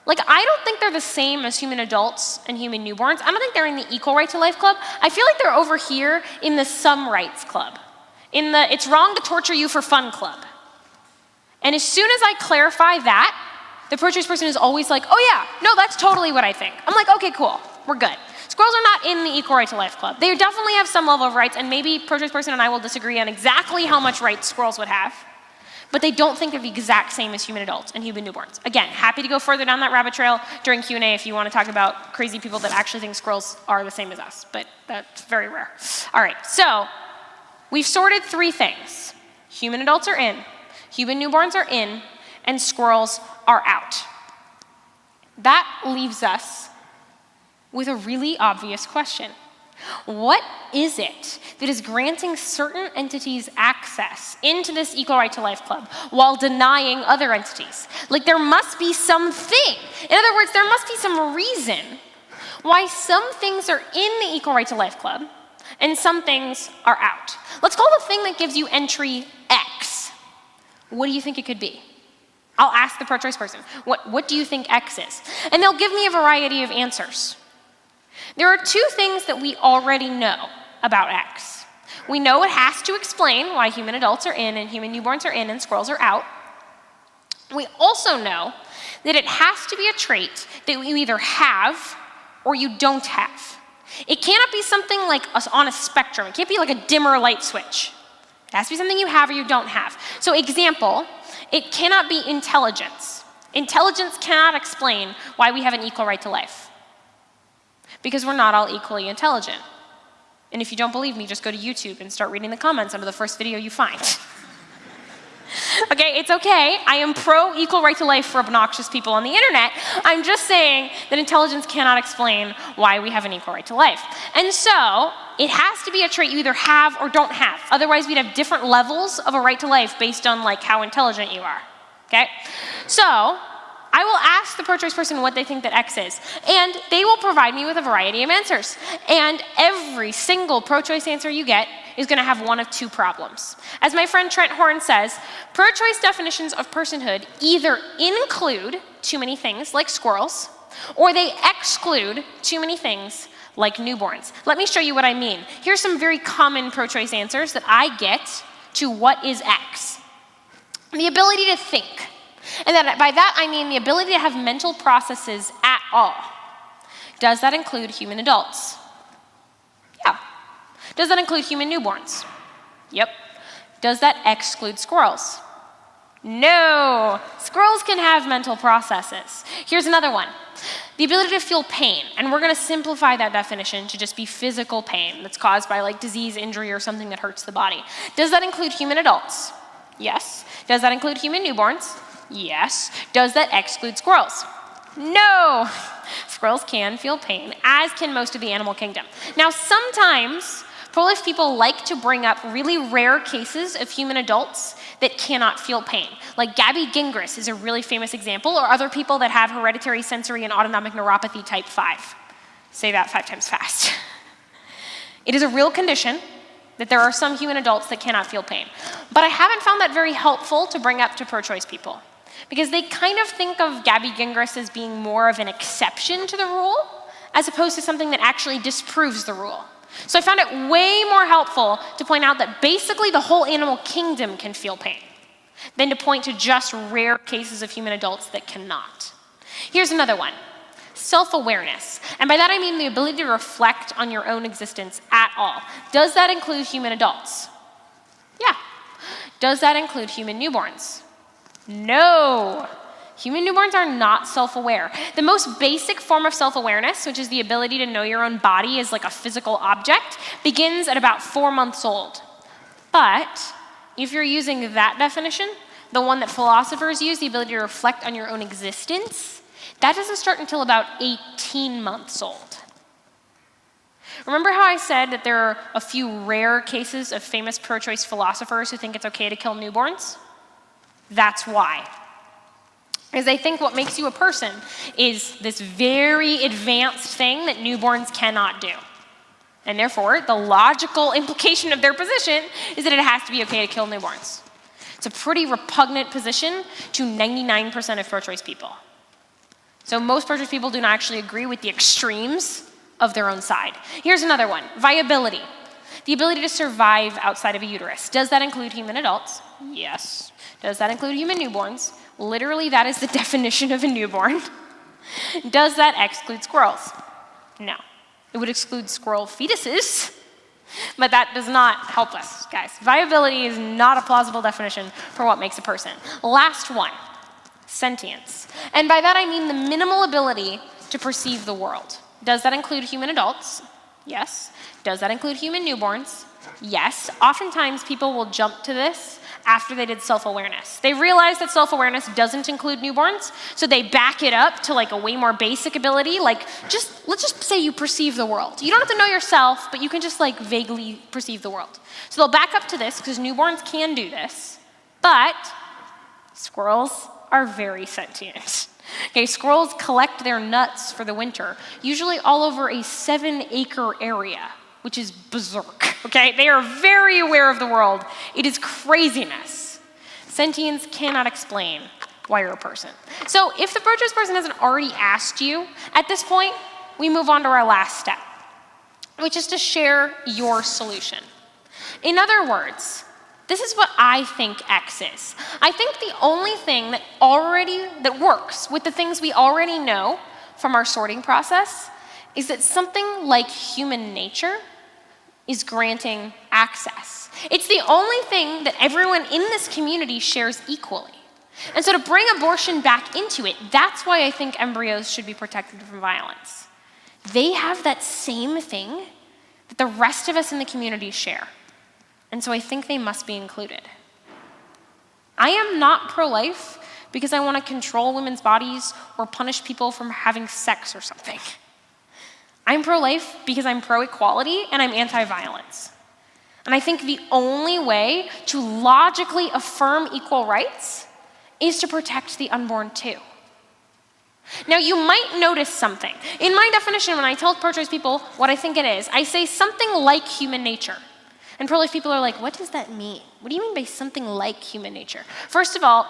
Like, I don't think they're the same as human adults and human newborns. I don't think they're in the Equal Right to Life Club. I feel like they're over here in the Some Rights Club, in the It's Wrong to Torture You for Fun Club. And as soon as I clarify that, the pro-choice person is always like, oh yeah, no, that's totally what I think. I'm like, okay, cool, we're good. Squirrels are not in the Equal Right to Life Club. They definitely have some level of rights, and maybe pro-choice person and I will disagree on exactly how much rights squirrels would have, but they don't think they're the exact same as human adults and human newborns. Again, happy to go further down that rabbit trail during Q&A if you want to talk about crazy people that actually think squirrels are the same as us, but that's very rare. All right, so we've sorted three things. Human adults are in, human newborns are in, and squirrels are out. That leaves us with a really obvious question. What is it that is granting certain entities access into this Equal Right to Life Club while denying other entities? Like, there must be something. In other words, there must be some reason why some things are in the Equal Right to Life Club and some things are out. Let's call the thing that gives you entry X. What do you think it could be? I'll ask the pro-choice person, what do you think X is? And they'll give me a variety of answers. There are two things that we already know about X. We know it has to explain why human adults are in and human newborns are in and squirrels are out. We also know that it has to be a trait that you either have or you don't have. It cannot be something like on a spectrum. It can't be like a dimmer light switch. It has to be something you have or you don't have. So example, it cannot be intelligence. Intelligence cannot explain why we have an equal right to life, because we're not all equally intelligent. And if you don't believe me, just go to YouTube and start reading the comments under the first video you find. Okay, it's okay. I am pro equal right to life for obnoxious people on the internet. I'm just saying that intelligence cannot explain why we have an equal right to life. And so, it has to be a trait you either have or don't have. Otherwise, we'd have different levels of a right to life based on like how intelligent you are. Okay? So, I will ask the pro-choice person what they think that X is, and they will provide me with a variety of answers. And every single pro-choice answer you get is going to have one of two problems. As my friend Trent Horn says, pro-choice definitions of personhood either include too many things like squirrels, or they exclude too many things like newborns. Let me show you what I mean. Here's some very common pro-choice answers that I get to what is X. The ability to think. And then by that, I mean the ability to have mental processes at all. Does that include human adults? Yeah. Does that include human newborns? Yep. Does that exclude squirrels? No. Squirrels can have mental processes. Here's another one. The ability to feel pain. And we're going to simplify that definition to just be physical pain that's caused by like disease, injury, or something that hurts the body. Does that include human adults? Yes. Does that include human newborns? Yes. Does that exclude squirrels? No. Squirrels can feel pain, as can most of the animal kingdom. Now, sometimes Pro-life people like to bring up really rare cases of human adults that cannot feel pain. Like Gabby Gingras is a really famous example, or other people that have hereditary sensory and autonomic neuropathy type 5. Say that 5 times fast. It is a real condition that there are some human adults that cannot feel pain. But I haven't found that very helpful to bring up to pro-choice people, because they kind of think of Gabby Gingras as being more of an exception to the rule, as opposed to something that actually disproves the rule. So I found it way more helpful to point out that basically the whole animal kingdom can feel pain than to point to just rare cases of human adults that cannot. Here's another one. Self-awareness. And by that I mean the ability to reflect on your own existence at all. Does that include human adults? Yeah. Does that include human newborns? No. Human newborns are not self-aware. The most basic form of self-awareness, which is the ability to know your own body as like a physical object, begins at about 4 months old. But if you're using that definition, the one that philosophers use, the ability to reflect on your own existence, that doesn't start until about 18 months old. Remember how I said that there are a few rare cases of famous pro-choice philosophers who think it's okay to kill newborns? That's why. Because they think what makes you a person is this very advanced thing that newborns cannot do. And therefore, the logical implication of their position is that it has to be okay to kill newborns. It's a pretty repugnant position to 99% of pro-choice people. So most pro-choice people do not actually agree with the extremes of their own side. Here's another one, viability. The ability to survive outside of a uterus. Does that include human adults? Yes. Does that include human newborns? Literally, that is the definition of a newborn. Does that exclude squirrels? No. It would exclude squirrel fetuses, but that does not help us, guys. Viability is not a plausible definition for what makes a person. Last one, sentience. And by that I mean the minimal ability to perceive the world. Does that include human adults? Yes. Does that include human newborns? Yes. Oftentimes people will jump to this after they did self-awareness. They realize that self-awareness doesn't include newborns, so they back it up to like a way more basic ability, like let's just say you perceive the world. You don't have to know yourself, but you can just like vaguely perceive the world. So they'll back up to this because newborns can do this, but squirrels are very sentient. Okay, squirrels collect their nuts for the winter, usually all over a 7-acre area, which is berserk, okay? They are very aware of the world. It is craziness. Sentience cannot explain why you're a person. So if the pro-choice person hasn't already asked you, at this point, we move on to our last step, which is to share your solution. In other words, this is what I think X is. I think the only thing that works with the things we already know from our sorting process is that something like human nature is granting access. It's the only thing that everyone in this community shares equally. And so to bring abortion back into it, that's why I think embryos should be protected from violence. They have that same thing that the rest of us in the community share. And so I think they must be included. I am not pro-life because I want to control women's bodies or punish people from having sex or something. I'm pro-life because I'm pro-equality and I'm anti-violence. And I think the only way to logically affirm equal rights is to protect the unborn too. Now you might notice something. In my definition, when I tell pro-choice people what I think it is, I say something like human nature. And pro-life people are like, what does that mean? What do you mean by something like human nature? First of all,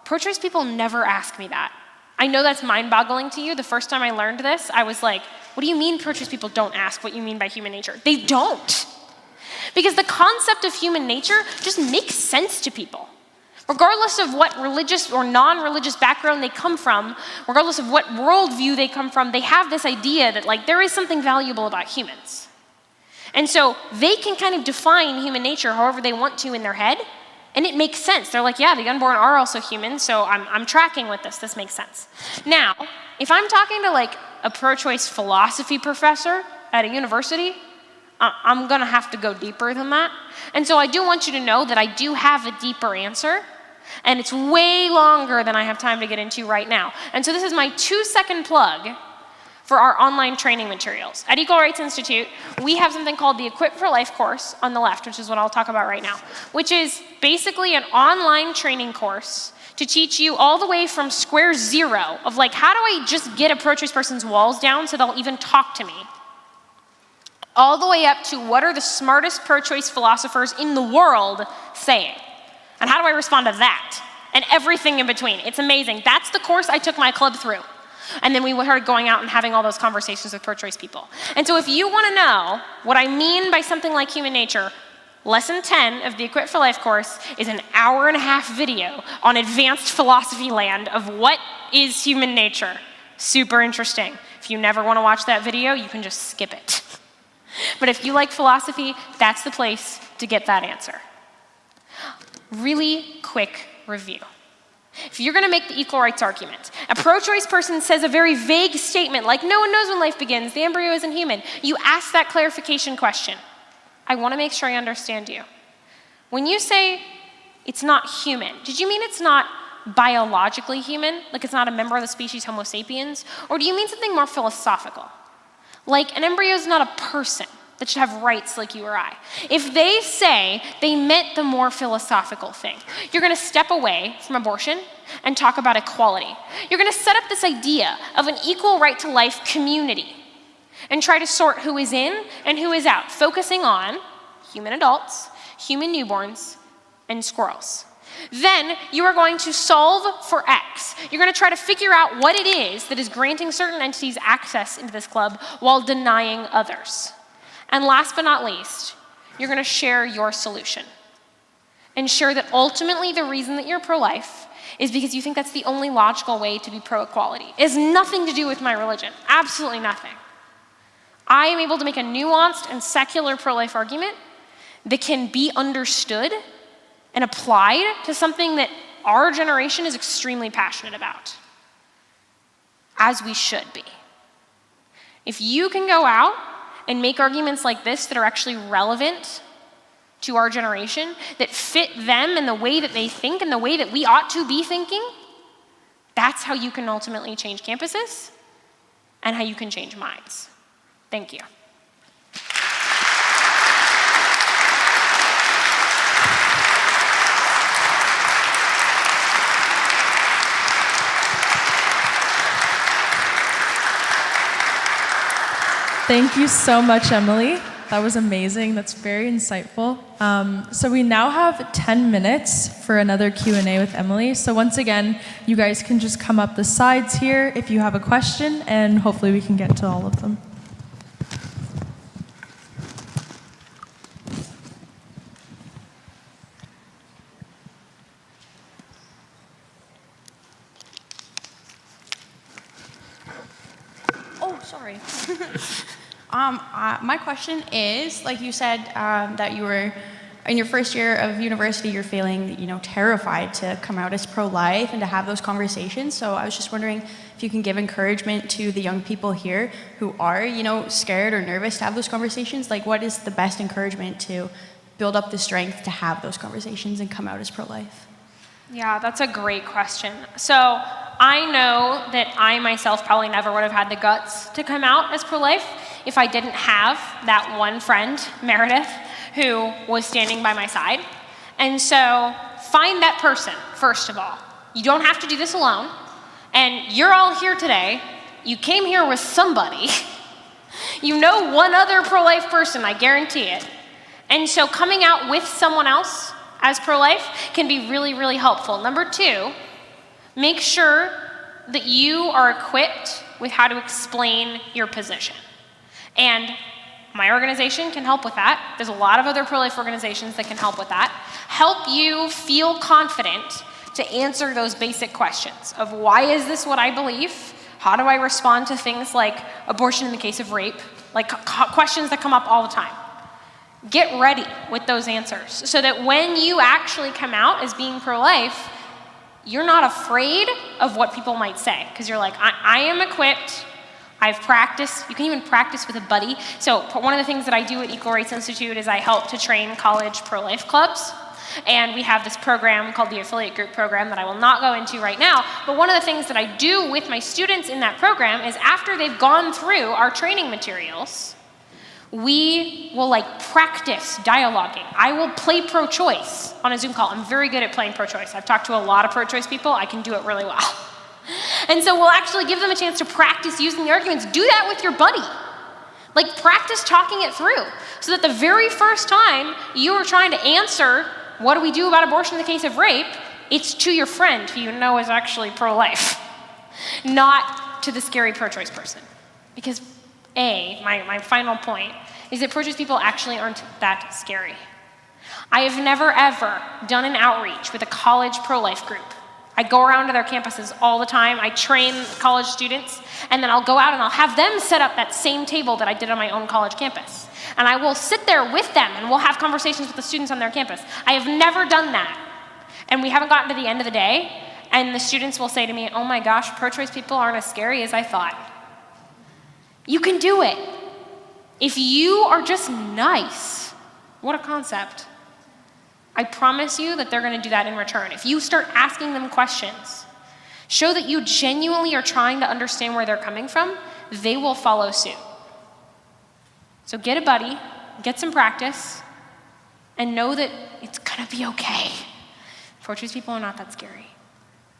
pro-choice people never ask me that. I know that's mind-boggling to you. The first time I learned this, I was like, what do you mean pro-choice people don't ask what you mean by human nature? They don't. Because the concept of human nature just makes sense to people. Regardless of what religious or non-religious background they come from, regardless of what worldview they come from, they have this idea that like there is something valuable about humans. And so they can kind of define human nature however they want to in their head, and it makes sense. They're like, yeah, the unborn are also human, so I'm tracking with this. This makes sense. Now, if I'm talking to like a pro-choice philosophy professor at a university, I'm gonna have to go deeper than that. And so I do want you to know that I do have a deeper answer, and it's way longer than I have time to get into right now. And so this is my 2-second plug for our online training materials. At Equal Rights Institute, we have something called the Equip for Life course on the left, which is what I'll talk about right now, which is basically an online training course to teach you all the way from square zero of like, how do I just get a pro-choice person's walls down so they'll even talk to me, all the way up to what are the smartest pro-choice philosophers in the world saying, and how do I respond to that, and everything in between. It's amazing. That's the course I took my club through. And then we started going out and having all those conversations with pro-choice people. And so if you want to know what I mean by something like human nature, lesson 10 of the Equip for Life course is an hour-and-a-half video on advanced philosophy land of what is human nature. Super interesting. If you never want to watch that video, you can just skip it. But if you like philosophy, that's the place to get that answer. Really quick review. If you're going to make the equal rights argument, a pro-choice person says a very vague statement like, no one knows when life begins, the embryo isn't human. You ask that clarification question. I want to make sure I understand you. When you say it's not human, did you mean it's not biologically human, like it's not a member of the species Homo sapiens? Or do you mean something more philosophical? Like an embryo is not a person that should have rights like you or I. If they say they meant the more philosophical thing, you're going to step away from abortion and talk about equality. You're going to set up this idea of an equal right to life community and try to sort who is in and who is out, focusing on human adults, human newborns, and squirrels. Then you are going to solve for X. You're going to try to figure out what it is that is granting certain entities access into this club while denying others. And last but not least, you're going to share your solution. And share that ultimately the reason that you're pro-life is because you think that's the only logical way to be pro-equality. It has nothing to do with my religion. Absolutely nothing. I am able to make a nuanced and secular pro-life argument that can be understood and applied to something that our generation is extremely passionate about, as we should be. If you can go out and make arguments like this that are actually relevant to our generation, that fit them and the way that they think and the way that we ought to be thinking, that's how you can ultimately change campuses and how you can change minds. Thank you. Thank you so much, Emily. That was amazing. That's very insightful. So we now have 10 minutes for another Q&A with Emily. So once again, you guys can just come up the sides here if you have a question, and hopefully we can get to all of them. Oh, sorry. My question is, like you said, that you were in your first year of university, you're feeling, terrified to come out as pro-life and to have those conversations. So I was just wondering if you can give encouragement to the young people here who are, scared or nervous to have those conversations. Like, what is the best encouragement to build up the strength to have those conversations and come out as pro-life? Yeah, that's a great question. So I know that I myself probably never would have had the guts to come out as pro-life if I didn't have that one friend, Meredith, who was standing by my side. And so find that person, first of all. You don't have to do this alone. And you're all here today. You came here with somebody. You know one other pro-life person, I guarantee it. And so coming out with someone else as pro-life can be really, really helpful. Number two, make sure that you are equipped with how to explain your position. And my organization can help with that. There's a lot of other pro-life organizations that can help with that. Help you feel confident to answer those basic questions of why is this what I believe? How do I respond to things like abortion in the case of rape? Like questions that come up all the time. Get ready with those answers so that when you actually come out as being pro-life, you're not afraid of what people might say, because you're like, I am equipped, I've practiced. You can even practice with a buddy. So one of the things that I do at Equal Rights Institute is I help to train college pro-life clubs. And we have this program called the Affiliate Group Program that I will not go into right now. But one of the things that I do with my students in that program is after they've gone through our training materials, we will practice dialoguing. I will play pro-choice on a Zoom call. I'm very good at playing pro-choice. I've talked to a lot of pro-choice people. I can do it really well. And so we'll actually give them a chance to practice using the arguments. Do that with your buddy. Practice talking it through so that the very first time you are trying to answer, what do we do about abortion in the case of rape, it's to your friend who you know is actually pro-life, not to the scary pro-choice person. Because my final point is that pro-choice people actually aren't that scary. I have never ever done an outreach with a college pro-life group. I go around to their campuses all the time. I train college students, and then I'll go out and I'll have them set up that same table that I did on my own college campus. And I will sit there with them, and we'll have conversations with the students on their campus. I have never done that. And we haven't gotten to the end of the day, and the students will say to me, oh my gosh, pro-choice people aren't as scary as I thought. You can do it. If you are just nice, what a concept. I promise you that they're going to do that in return. If you start asking them questions, show that you genuinely are trying to understand where they're coming from, they will follow suit. So get a buddy, get some practice, and know that it's going to be okay. Pro-choice people are not that scary.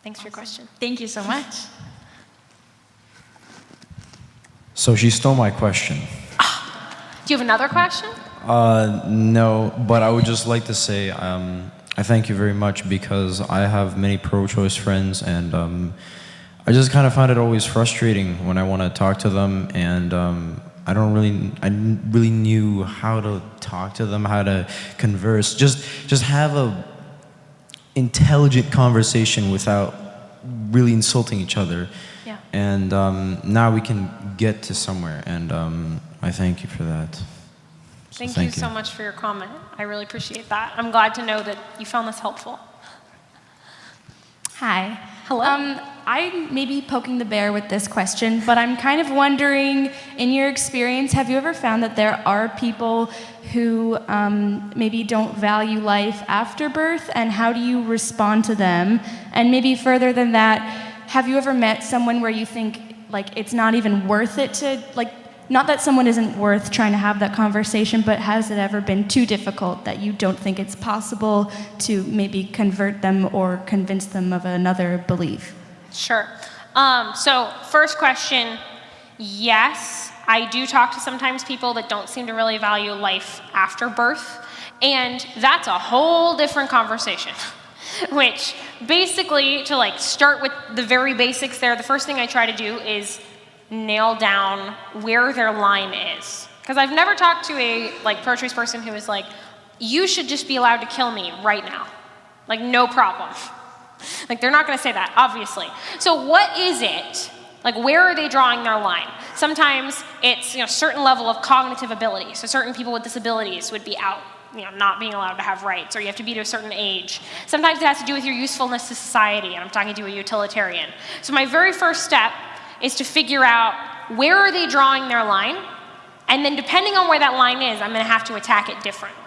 Thanks for your question. Thank you so much. So she stole my question. Do you have another question? No, but I would just like to say I thank you very much because I have many pro-choice friends, and I just kind of find it always frustrating when I want to talk to them, and I really knew how to talk to them, how to converse, just have a intelligent conversation without really insulting each other. Yeah. And now we can get to somewhere, and I thank you for that. So Thank you so much for your comment. I really appreciate that. I'm glad to know that you found this helpful. Hi. Hello. I may be poking the bear with this question, but I'm kind of wondering, in your experience, have you ever found that there are people who maybe don't value life after birth, and how do you respond to them? And maybe further than that, have you ever met someone where you think, it's not even worth it to, not that someone isn't worth trying to have that conversation, but has it ever been too difficult that you don't think it's possible to maybe convert them or convince them of another belief? Sure. So first question, yes, I do talk to sometimes people that don't seem to really value life after birth, and that's a whole different conversation. Which basically, to start with the very basics there, the first thing I try to do is nail down where their line is. Because I've never talked to a pro-choice person who is you should just be allowed to kill me right now. No problem. They're not going to say that, obviously. So what is it? Where are they drawing their line? Sometimes it's a certain level of cognitive ability. So certain people with disabilities would be out, not being allowed to have rights, or you have to be to a certain age. Sometimes it has to do with your usefulness to society, and I'm talking to a utilitarian. So my very first step is to figure out where are they drawing their line, and then depending on where that line is, I'm going to have to attack it differently.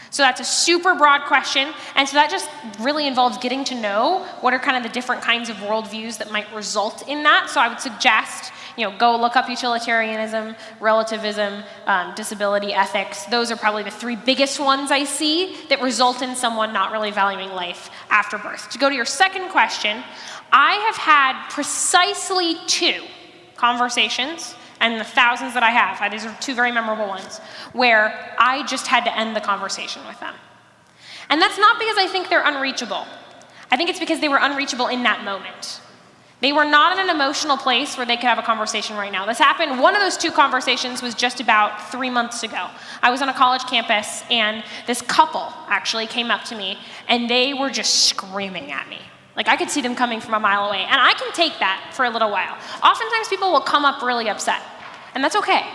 So that's a super broad question, and so that just really involves getting to know what are kind of the different kinds of worldviews that might result in that. So I would suggest, go look up utilitarianism, relativism, disability ethics. Those are probably the three biggest ones I see that result in someone not really valuing life after birth. To go to your second question, I have had precisely 2 conversations, and the thousands that I have, these are 2 very memorable ones, where I just had to end the conversation with them. And that's not because I think they're unreachable. I think it's because they were unreachable in that moment. They were not in an emotional place where they could have a conversation right now. This happened, one of those 2 conversations was just about 3 months ago. I was on a college campus, and this couple actually came up to me, and they were just screaming at me. I could see them coming from a mile away, and I can take that for a little while. Oftentimes people will come up really upset, and that's okay.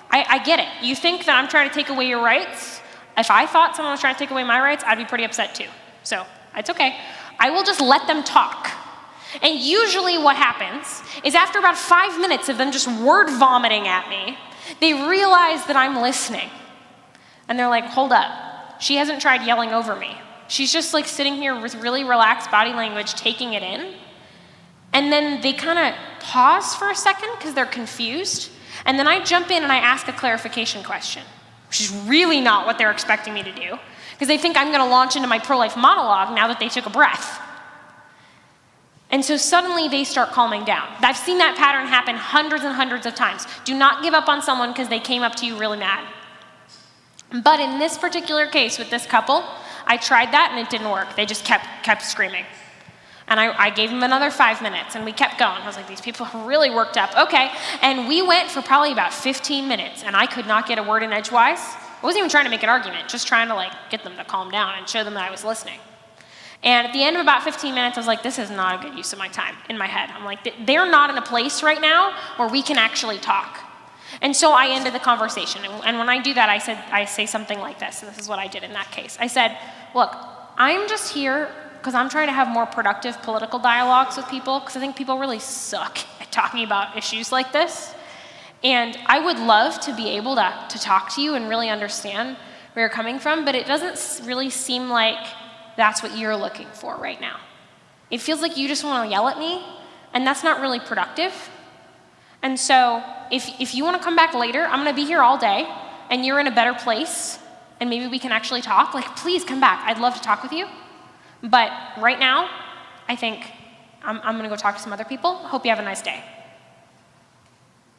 I get it. You think that I'm trying to take away your rights? If I thought someone was trying to take away my rights, I'd be pretty upset too. So it's okay. I will just let them talk. And usually what happens is after about 5 minutes of them just word vomiting at me, they realize that I'm listening. And they're like, hold up. She hasn't tried yelling over me. she's just like sitting here with really relaxed body language, taking it in. And then they kind of pause for a second because they're confused. And then I jump in and I ask a clarification question, which is really not what they're expecting me to do, because they think I'm going to launch into my pro-life monologue now that they took a breath. And so suddenly they start calming down. I've seen that pattern happen hundreds and hundreds of times. Do not give up on someone because they came up to you really mad. But in this particular case with this couple, I tried that and it didn't work. They just kept screaming. And I gave them another 5 minutes and we kept going. I was like, these people are really worked up. Okay. And we went for probably about 15 minutes and I could not get a word in edgewise. I wasn't even trying to make an argument, just trying to like get them to calm down and show them that I was listening. And at the end of about 15 minutes, I was like, this is not a good use of my time in my head. I'm like, they're not in a place right now where we can actually talk. And so I ended the conversation. And when I do that, I say something like this. And this is what I did in that case. I said, look, I'm just here because I'm trying to have more productive political dialogues with people, because I think people really suck at talking about issues like this. And I would love to be able to talk to you and really understand where you're coming from, but it doesn't really seem like that's what you're looking for right now. It feels like you just want to yell at me, and that's not really productive. And so if you want to come back later, I'm going to be here all day, and you're in a better place, and maybe we can actually talk. Like, please come back. I'd love to talk with you. But right now, I think I'm going to go talk to some other people. Hope you have a nice day.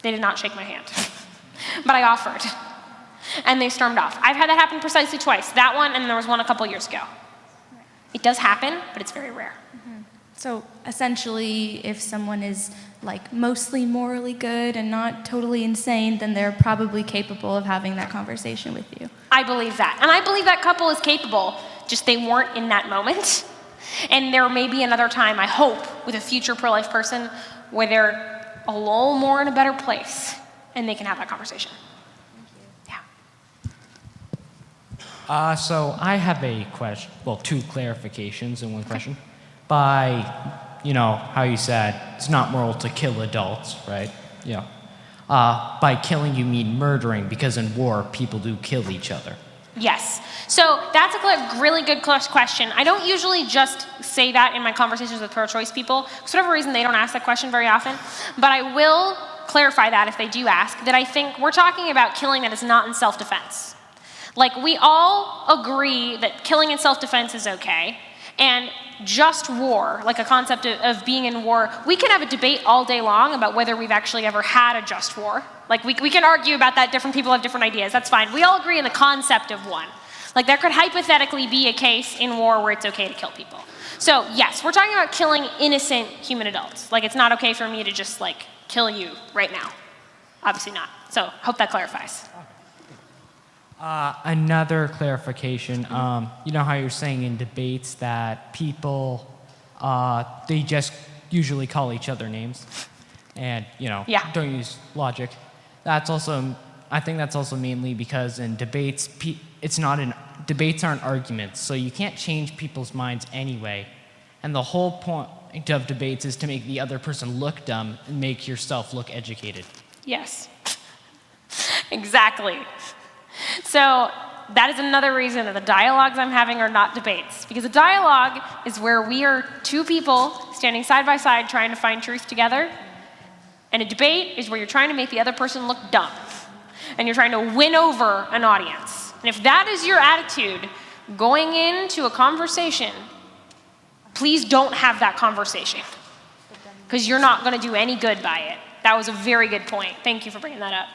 They did not shake my hand. But I offered. And they stormed off. I've had that happen precisely twice. That one, and there was one a couple years ago. It does happen, but it's very rare. Mm-hmm. So essentially, if someone is like mostly morally good and not totally insane, then they're probably capable of having that conversation with you. I believe that. And I believe that couple is capable, just they weren't in that moment. And there may be another time, I hope, with a future pro-life person where they're a little more in a better place and they can have that conversation. Yeah. So I have a question, well, two clarifications in one question. By, how you said it's not moral to kill adults, right? Yeah. By killing, you mean murdering, because in war, people do kill each other. Yes. So that's a really good question. I don't usually just say that in my conversations with pro-choice people. For whatever reason, they don't ask that question very often. But I will clarify that if they do ask, that I think we're talking about killing that is not in self-defense. Like, we all agree that killing in self-defense is okay. And just war, like a concept of being in war, we can have a debate all day long about whether we've actually ever had a just war. Like, we can argue about that. Different people have different ideas. That's fine. We all agree in the concept of one. Like, there could hypothetically be a case in war where it's okay to kill people. So, yes, we're talking about killing innocent human adults. Like, it's not okay for me to just, like, kill you right now. Obviously not. So, hope that clarifies. Another clarification, you know how you're saying in debates that people, they just usually call each other names and, Yeah. don't use logic. I think that's also mainly because in debates, debates aren't arguments, so you can't change people's minds anyway. And the whole point of debates is to make the other person look dumb and make yourself look educated. Yes. Exactly. So that is another reason that the dialogues I'm having are not debates. Because a dialogue is where we are two people standing side by side trying to find truth together. And a debate is where you're trying to make the other person look dumb. And you're trying to win over an audience. And if that is your attitude going into a conversation, please don't have that conversation. Because you're not going to do any good by it. That was a very good point. Thank you for bringing that up.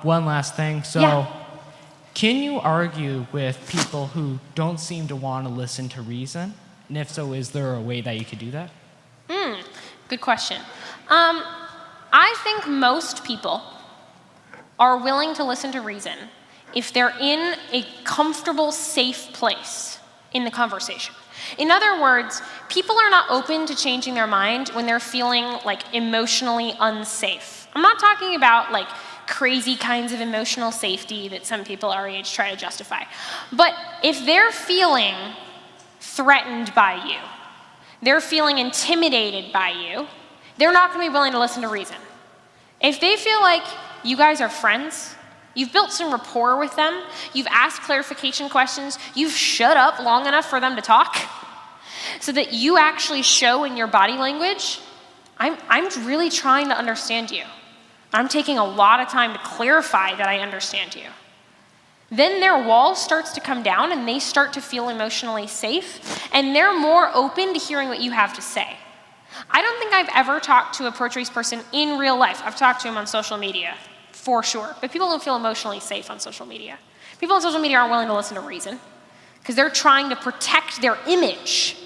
One last thing. So, Can you argue with people who don't seem to want to listen to reason? And if so, is there a way that you could do that? Good question. I think most people are willing to listen to reason if they're in a comfortable, safe place in the conversation. In other words, people are not open to changing their mind when they're feeling like emotionally unsafe. I'm not talking about like crazy kinds of emotional safety that some people our age try to justify. But if they're feeling threatened by you, they're feeling intimidated by you, they're not going to be willing to listen to reason. If they feel like you guys are friends You've built some rapport with them. You've asked clarification questions. You've shut up long enough for them to talk so that you actually show in your body language, I'm really trying to understand you. I'm taking a lot of time to clarify that I understand you. Then their wall starts to come down and they start to feel emotionally safe and they're more open to hearing what you have to say. I don't think I've ever talked to a pro-choice person in real life. I've talked to them on social media, for sure. But people don't feel emotionally safe on social media. People on social media aren't willing to listen to reason because they're trying to protect their image.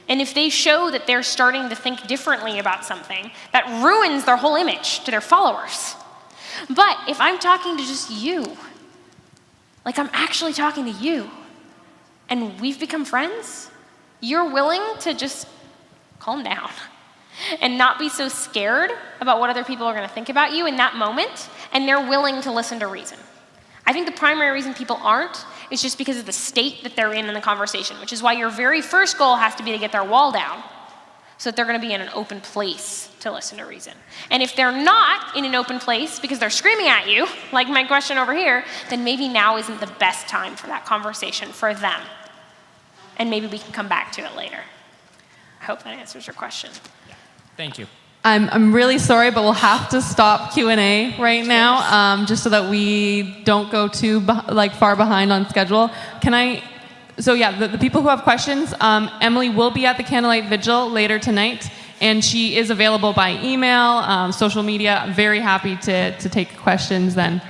And if they show that they're starting to think differently about something, that ruins their whole image to their followers. But if I'm talking to just you, like I'm actually talking to you, and we've become friends, you're willing to just calm down and not be so scared about what other people are going to think about you in that moment, and they're willing to listen to reason. I think the primary reason people aren't is just because of the state that they're in the conversation, which is why your very first goal has to be to get their wall down so that they're going to be in an open place to listen to reason. And if they're not in an open place because they're screaming at you, like my question over here, then maybe now isn't the best time for that conversation for them. And maybe we can come back to it later. I hope that answers your question. Thank you. I'm really sorry, but we'll have to stop Q&A right now, just so that we don't go too far behind on schedule. So yeah, the people who have questions, Emily will be at the Candlelight Vigil later tonight, and she is available by email, social media. Very happy to take questions then.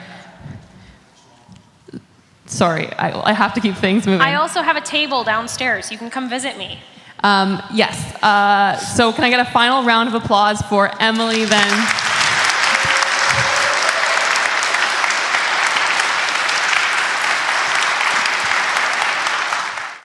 Sorry, I have to keep things moving. I also have a table downstairs. You can come visit me. Yes. So can I get a final round of applause for Emily then?